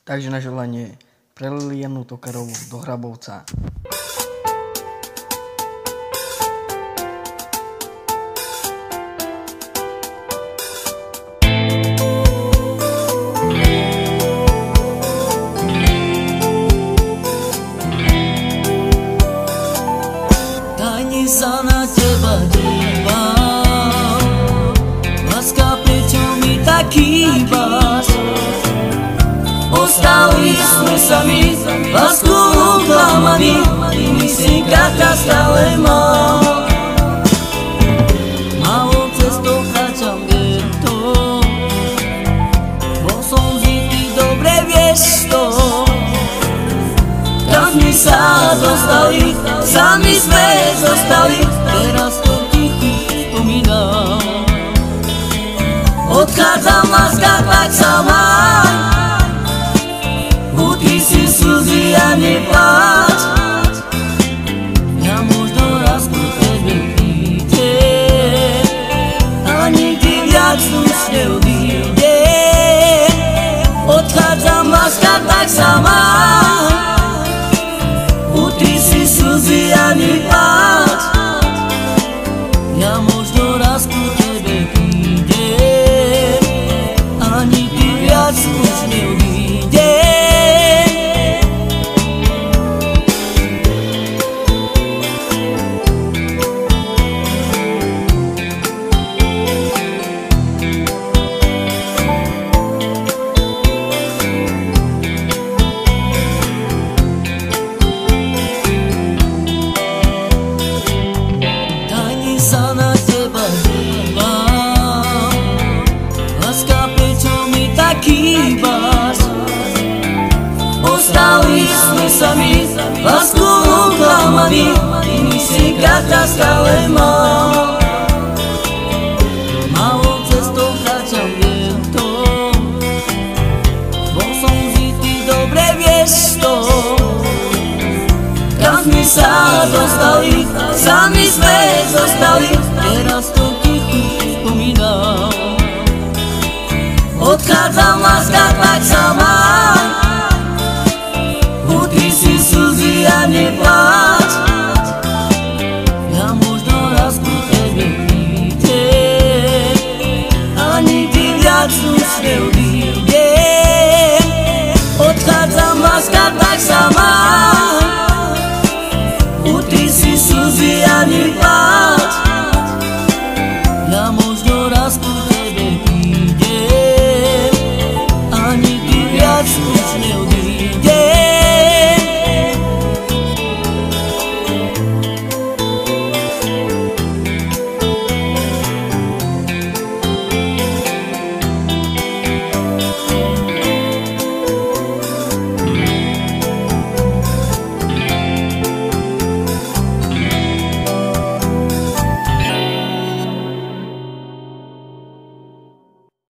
Takže na želanie pre Lilianu Tokarovú do Hrabovca. Tajne sa na teba dívam, láska, prečo mi tak chýbaš? Ostali sme sami, lásku uklamaní, myšlienka ťa stále mám. Malou cestou kráčam getto, bol som žitý, dobre vieš to. Tam sme sa dostali, sami sme zostali, teraz to ticho spomínam. Odchádzam, láska, tak sama, utri si slzy a nepláč. Ja možno raz ku tebe prídem a nikdy viac už neodídem. Odchádzam, láska, tak sama, utri si slzy a nepláč. Ja možno raz ku tebe prídem a nikdy viac už neodídem. Sa na teba dívam, láska, prečo mi tak chýbaš? Ostali sme sami, lásku uklamaní, myšlienka ťa stále mám. Malou cestou kráčam getto, bol som žitý, dobre vieš to. Kam sme sa dostali, sami sme zostali, teraz to ticho spomínam. Odchádzam, láska, tak sama,